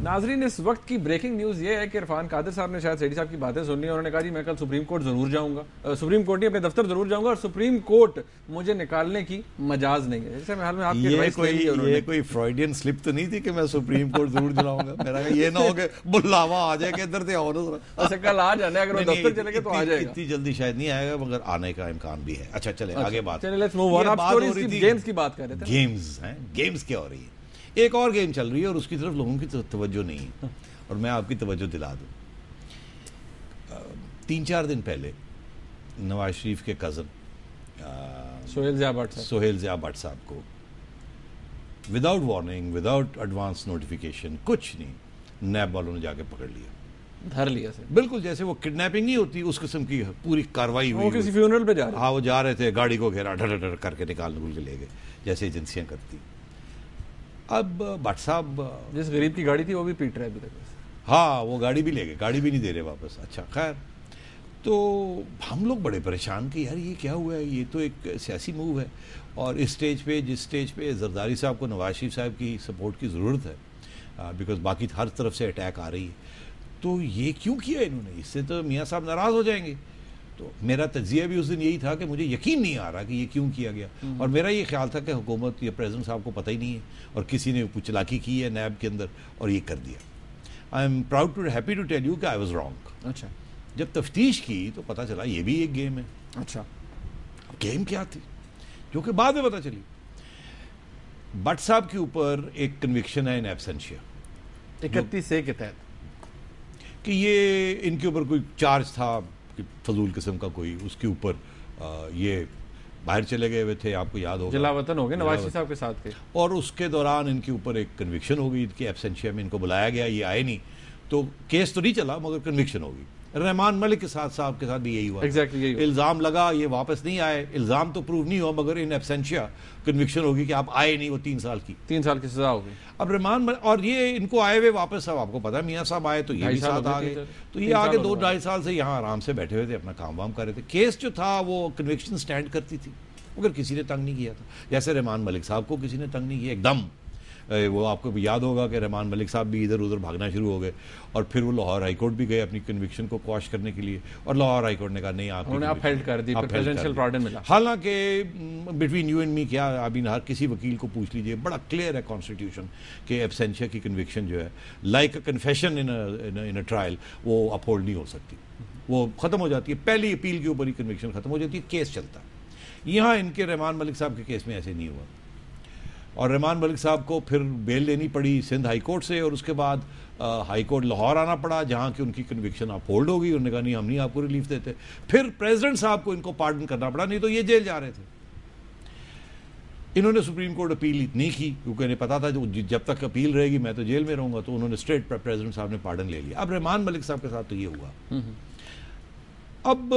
नाजरीन, इस वक्त की ब्रेकिंग न्यूज़ ये है कि इरफान कादिर साहब ने शायद सेठी साहब की बातें सुन ली। उन्होंने कहा जी मैं कल सुप्रीम कोर्ट ज़रूर जाऊंगा, सुप्रीम कोर्ट नहीं अपने दफ्तर ज़रूर जाऊंगा और सुप्रीम कोर्ट मुझे निकालने की मजाज नहीं है। जैसे हाल में आपकी एडवाइस ले ली है उन्होंने। ये कोई फ्रॉइडियन स्लिप तो नहीं थी कि मैं सुप्रीम कोर्ट जरूर जाऊंगा। मेरा ये ना हो कि बुलावा आ जाए कि इधर से आओ ना। अच्छा कल आ जाना, अगर वो दफ्तर चले गए तो आ जाएगा। इतनी जल्दी शायद नहीं आएगा, मगर आने का इम्कान भी है। अच्छा चले आगे बात, चलिए लेट्स मूव ऑन। आप स्टोरीज, गेम्स की बात कर रहे थे। गेम्स हैं, गेम्स क्या हो रही है? एक और गेम चल रही है और उसकी तरफ लोगों की तवज्जो नहीं है, और मैं आपकी तवज्जो दिला दूं। 3-4 दिन पहले नवाज शरीफ के कज़न सोहेल ज़िया भट्ट साहब को without warning, without advance notification, कुछ नहीं, नैब वालों ने जाके पकड़ लिया, धर लिया से। बिल्कुल जैसे वो किडनैपिंग नहीं होती उस किस्म की पूरी कार्रवाई हुई। वो किसी फ्यूनरल पे जा रहे थे। हाँ, वो जा रहे थे, गाड़ी को घेरा, ढर ढर करके निकाल के ले गए, जैसे एजेंसियां करती। अब भट्ट साहब, जिस गरीब की गाड़ी थी वो भी पीट रहे अभी तक। हाँ, वो गाड़ी भी ले गए, गाड़ी भी नहीं दे रहे वापस। अच्छा खैर, तो हम लोग बड़े परेशान कि यार ये क्या हुआ है, ये तो एक सियासी मूव है, और इस स्टेज पे, जिस स्टेज पे जरदारी साहब को नवाज शरीफ साहब की सपोर्ट की ज़रूरत है, बिकॉज बाकी हर तरफ से अटैक आ रही है, तो ये क्यों किया इन्होंने? इससे तो मियाँ साहब नाराज़ हो जाएंगे। तो मेरा तज्जिया भी उस दिन यही था कि मुझे यकीन नहीं आ रहा कि ये क्यों किया गया, और मेरा ये ख्याल था कि हुकूमत या प्रेसिडेंट साहब को पता ही नहीं है और किसी ने कुछ चालाकी की है नैब के अंदर और ये कर दिया। I am proud to happy to tell you कि आई वाज रॉन्ग। अच्छा, जब तफ्तीश की तो पता चला ये भी एक गेम है। अच्छा, गेम क्या थी जो कि बाद में पता चली? भट्ट साहब के ऊपर एक कन्विक्शन है इन एब्सेंशिया 31A के तहत कि ये इनके ऊपर कोई चार्ज था फजूल किस्म का कोई, उसके ऊपर ये बाहर चले गए हुए थे, आपको याद होगा, जलावतन हो गए नवाज शरीफ साहब के साथ के, और उसके दौरान इनके ऊपर एक कन्विक्शन हो गई, इनकी एब्सेंशिया में इनको बुलाया गया, ये आए नहीं, तो केस तो नहीं चला मगर कन्विक्शन हो गई। रहमान मलिक के साथ साहब के साथ भी यही हुआ। Exactly, यही हुआ। इल्ज़ाम लगा, ये वापस नहीं आए, इल्ज़ाम तो प्रूव नहीं हुआ मगर इन एब्सेंशिया कन्विक्शन होगी कि आप आए नहीं, वो 3 साल की 3 साल की सजा होगी। अब रहमान और ये इनको आए हुए वापस, अब आपको पता है मियाँ साहब आए तो ये भी साथ आ गए, तो ये आगे 2-2.5 साल से यहाँ आराम से बैठे हुए थे, अपना काम वाम कर रहे थे। केस जो था वो कन्विक्शन स्टैंड करती थी, मगर किसी ने तंग नहीं किया था। जैसे रहमान मलिक साहब को किसी ने तंग नहीं किया एकदम। वो आपको याद होगा कि रहमान मलिक साहब भी इधर उधर भागना शुरू हो गए, और फिर वो लाहौर हाई कोर्ट भी गए अपनी कन्विक्शन को क्वॉश करने के लिए, और लाहौर हाई कोर्ट ने कहा नहीं, आप हेल्ड कर दी, प्रेसिडेंशियल पार्डन मिला। हालांकि बिटवीन यू एंड मी क्या, अभी हर किसी वकील को पूछ लीजिए, बड़ा क्लियर है कॉन्स्टिट्यूशन कि एब्सेंशिया की कन्विक्शन जो है like a confession in a trial, वो अपहोल्ड नहीं हो सकती, वो ख़त्म हो जाती है, पहली अपील के ऊपर ही कन्विक्शन ख़त्म हो जाती है, केस चलता है। यहाँ इनके रहमान मलिक साहब के केस में ऐसे नहीं हुआ, और रहमान मलिक साहब को फिर बेल लेनी पड़ी सिंध हाई कोर्ट से, और उसके बाद हाई कोर्ट लाहौर आना पड़ा, जहाँ की उनकी कन्विक्शन अपहोल्ड हो गई। उन्होंने कहा नहीं, हम नहीं आपको रिलीफ देते। फिर प्रेसिडेंट साहब को इनको पार्डन करना पड़ा, नहीं तो ये जेल जा रहे थे। इन्होंने सुप्रीम कोर्ट अपील नहीं की क्योंकि इन्हें पता था जब तक अपील रहेगी मैं तो जेल में रहूंगा, तो उन्होंने स्ट्रेट प्रेसिडेंट साहब ने पार्डन ले लिया। अब रहमान मलिक साहब के साथ तो ये हुआ। अब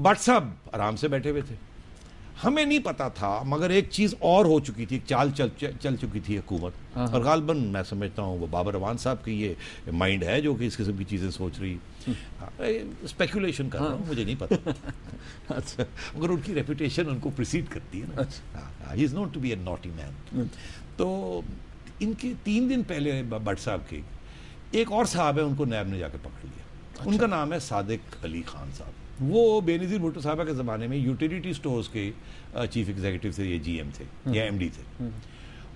भट्ट साहब आराम से बैठे हुए थे, हमें नहीं पता था, मगर एक चीज़ और हो चुकी थी, एक चाल चल चुकी थी हुकूमत, और गालबन मैं समझता हूँ वो बाबर रवान साहब की ये माइंड है जो कि इस किस्म की चीज़ें सोच रही, स्पेकुलेशन कर रहा हूँ, मुझे नहीं पता। अच्छा, मगर उनकी रेपुटेशन उनको प्रिसीड करती है ना, he is not to be a naughty man. तो इनके 3 दिन पहले भट्ट साहब के एक और साहब है, उनको नैब ने जाके पकड़ लिया। उनका नाम है सादिक अली खान साहब। वो बेनज़ीर भुट्टो साहबा के ज़माने में यूटिलिटी स्टोर्स के चीफ एग्जीक्यूटिव थे, ये GM थे या MD थे,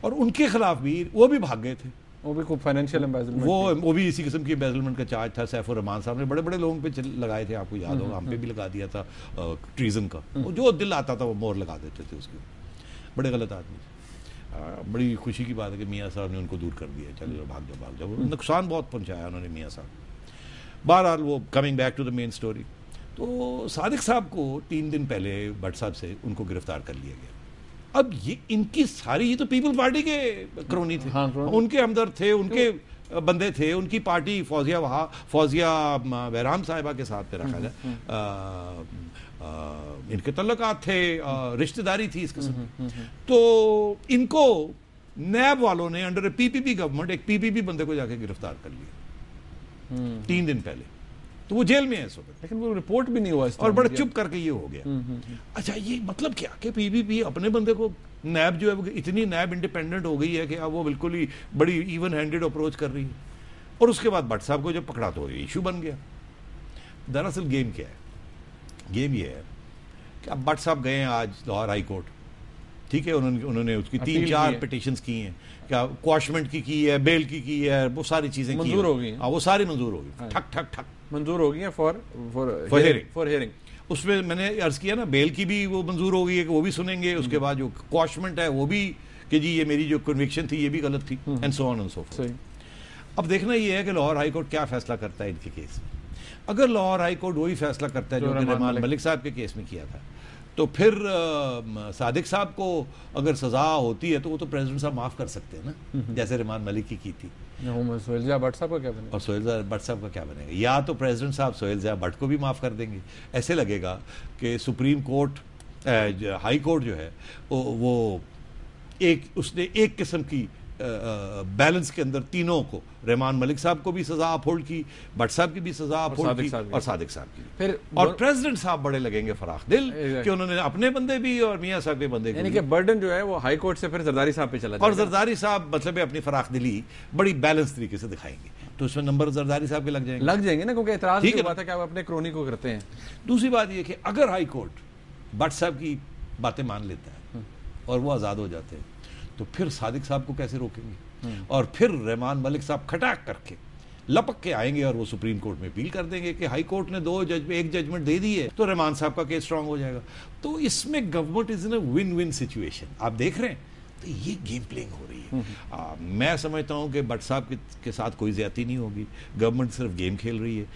और उनके खिलाफ भी वो भी भाग गए थे। वो भी खूब फाइनेंशियल एम्बेजलमेंट, वो भी इसी किस्म की एम्बेजलमेंट का चार्ज था। सैफुर रहमान साहब ने बड़े बड़े लोगों पे लगाए थे, आपको याद होगा, हम पे भी लगा दिया था ट्रीजन का। जो दिल आता था वो मोहर लगा देते थे उसके, बड़े गलत आदमी। बड़ी खुशी की बात है कि मियाँ साहब ने उनको दूर कर दिया, चलो भाग जाओ। नुकसान बहुत पहुँचाया उन्होंने मियाँ साहब। बहरहाल वो coming back to the main story, तो सादिक साहब को 3 दिन पहले भट्ट साहब से उनको गिरफ्तार कर लिया गया। अब ये इनकी सारी, ये तो पीपल पार्टी के क्रोनी थे, हाँ, उनके हमदर्द थे, उनके बंदे थे, उनकी पार्टी फौजिया बहराम साहिबा के साथ रखा जाए, इनके तल्लुकात थे, रिश्तेदारी थी इस किस्म। तो इनको नैब वालों ने अंडर ए PPP गवर्नमेंट एक PPP बंदे को जाके गिरफ्तार कर लिया 3 दिन पहले, तो वो जेल में है इस वक्त, लेकिन वो रिपोर्ट भी नहीं हुआ और बड़ा चुप करके ये हो गया। अच्छा, ये मतलब क्या कि PPP अपने बंदे को, नैब जो है वो इतनी नैब इंडिपेंडेंट हो गई है कि अब वो बिल्कुल ही बड़ी इवन हैंडेड अप्रोच कर रही है। और उसके बाद भट्ट साहब को जब पकड़ा तो ये इशू बन गया। दरअसल गेम क्या है? गेम ये है कि अब भट्ट साहब गए हैं आज लाहौर हाई कोर्ट, ठीक है, उन्होंने उसकी 3-4 पिटिशंस की हैं, क्या क्वाशमेंट की है, बेल की है, वो सारी चीजें मंजूर हो गई हैं। हाँ, वो सारी मंजूर हो गई, ठक ठक ठक मंजूर हो गई है फॉर हियरिंग। उसमें मैंने अर्ज किया ना, बेल की भी वो मंजूर हो गई है कि वो भी सुनेंगे, उसके बाद जो क्वाशमेंट है वो भी कि जी ये मेरी जो कन्विक्शन थी ये भी गलत थी, and so on and so fourth. अब देखना ये है कि लाहौर हाई कोर्ट क्या फैसला करता है इनके केस में। अगर लाहौर हाई कोर्ट वही फैसला करता है जो कि रहमान मलिक साहब के केस में किया था, तो फिर सादिक साहब को अगर सजा होती है तो वो तो प्रेसिडेंट साहब माफ कर सकते हैं ना, जैसे रहमान मलिक की थी। सोहेल भट्ट साहब का क्या बनेगा? और सोहेल भट्ट साहब का क्या बनेगा? या तो प्रेसिडेंट साहब सोहेल भट्ट को भी माफ कर देंगे, ऐसे लगेगा कि सुप्रीम कोर्ट हाई कोर्ट जो है वो उसने एक किस्म की बैलेंस के अंदर तीनों को, रहमान मलिक साहब को भी सजा अपहोल्ड की, भट्ट साहब की भी सजा अपहोल्ड की, और सादिक साहब की। फिर और प्रेसिडेंट साहब बड़े लगेंगे फराख दिल कि उन्होंने अपने बंदे भी और मियां साहब के बंदे, यानी कि बर्डन जो है वो हाई कोर्ट से फिर जरदारी साहब पे चला जाएगा। और जरदारी साहब मतलब अपनी फराख दिली बड़ी बैलेंस तरीके से दिखाएंगे, तो उसमें नंबर जरदारी साहब के लग जाएंगे ना, क्योंकि एतराज की बात है कि आप अपने क्रोनी को करते हैं। दूसरी बात यह कि अगर हाई कोर्ट भट्ट साहब की बातें मान लेता है और वो आजाद हो जाते हैं, तो फिर सादिक साहब को कैसे रोकेंगे? और फिर रहमान मलिक साहब खटाक करके लपक के आएंगे और वो सुप्रीम कोर्ट में अपील कर देंगे कि हाई कोर्ट ने एक जजमेंट दे दी है, तो रहमान साहब का केस स्ट्रांग हो जाएगा। तो इसमें government is in a win win situation. आप देख रहे हैं, तो ये गेम प्लेइंग हो रही है। मैं समझता हूं कि भट्ट साहब के साथ कोई ज्यादती नहीं होगी, गवर्नमेंट सिर्फ गेम खेल रही है।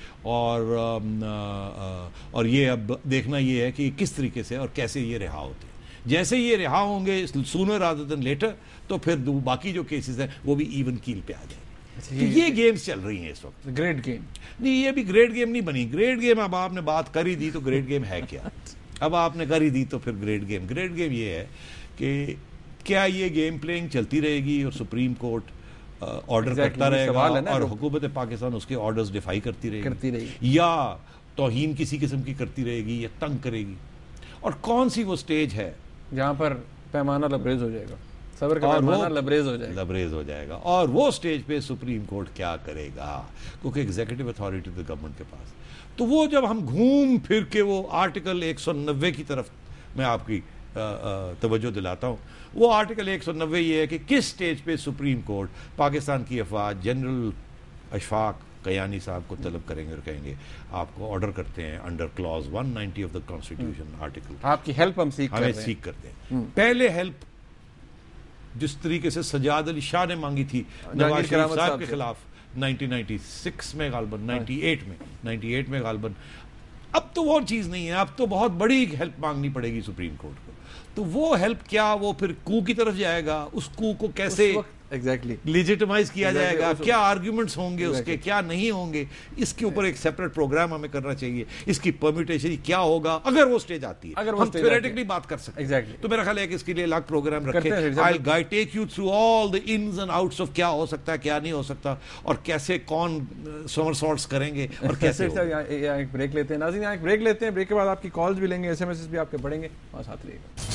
और ये अब देखना ये है कि किस तरीके से और कैसे ये रिहा होते हैं। जैसे ये रिहा होंगे सूनर रादर देन लेटर, तो फिर बाकी जो केसेस हैं वो भी इवन कील पे आ जाएंगे। तो ये गेम्स चल रही हैं इस वक्त। ग्रेट गेम नहीं, ये भी ग्रेट गेम नहीं बनी। ग्रेट गेम अब आपने बात कर ही दी तो ग्रेट गेम है क्या? अब आपने कर ही दी तो फिर ग्रेट गेम ये है कि क्या ये गेम प्लेइंग चलती रहेगी और सुप्रीम कोर्ट ऑर्डर करता रहेगा और हुकूमत पाकिस्तान उसके ऑर्डर्स डिफाई करती रहेगी, या तौहीन किसी किस्म की करती रहेगी या तंग करेगी? और कौन सी वो स्टेज है जहां पर पैमाना लबरेज हो जाएगा, सब्र का पैमाना लबरेज हो जाएगा, और वो स्टेज पे सुप्रीम कोर्ट क्या करेगा? क्योंकि एग्जीक्यूटिव अथॉरिटी तो गवर्नमेंट के पास। तो वो जब हम घूम फिर के वो आर्टिकल 190 की तरफ मैं आपकी तवज्जो दिलाता हूँ, वो आर्टिकल 190 ये है कि किस स्टेज पे सुप्रीम कोर्ट पाकिस्तान की अफवाज जनरल अशफाक कयानी साहब को तलब करेंगे और कहेंगे आपको ऑर्डर करते हैं under clause 190 of the constitution article, आपकी हेल्प हम सीख करते हैं। पहले हेल्प जिस तरीके से सजाद अली शाह ने मांगी थी नवाज शरीफ साहब के खिलाफ 1996 में गालबन, 98 में गालबन, अब तो वो चीज नहीं है। अब तो बहुत बड़ी हेल्प मांगनी पड़ेगी सुप्रीम कोर्ट को। तो वो हेल्प क्या, वो फिर कू की तरफ जाएगा, उस कू को कैसे लेजिटिमाइज किया जाएगा, क्या आर्ग्यूमेंट्स होंगे उसके, क्या नहीं होंगे, इसके ऊपर एक सेपरेट प्रोग्राम हमें करना चाहिए। इसकी परम्यूटेशन क्या होगा अगर वो स्टेज आती है, हम थ्योरेटिकली बात कर सकते हैं। तो मेरा ख्याल है कि इसके लिए अलग प्रोग्राम रखें। I guide take you through all the ins and outs of क्या हो सकता है, क्या नहीं हो सकता, और कैसे कौन समरसॉल्ट्स करेंगे और कैसे। एक ब्रेक लेते हैं नाज़रीन, एक ब्रेक लेते हैं। ब्रेक के बाद आपकी कॉल्स भी लेंगे, SMS भी आपके पढ़ेंगे, और साथ रहिएगा।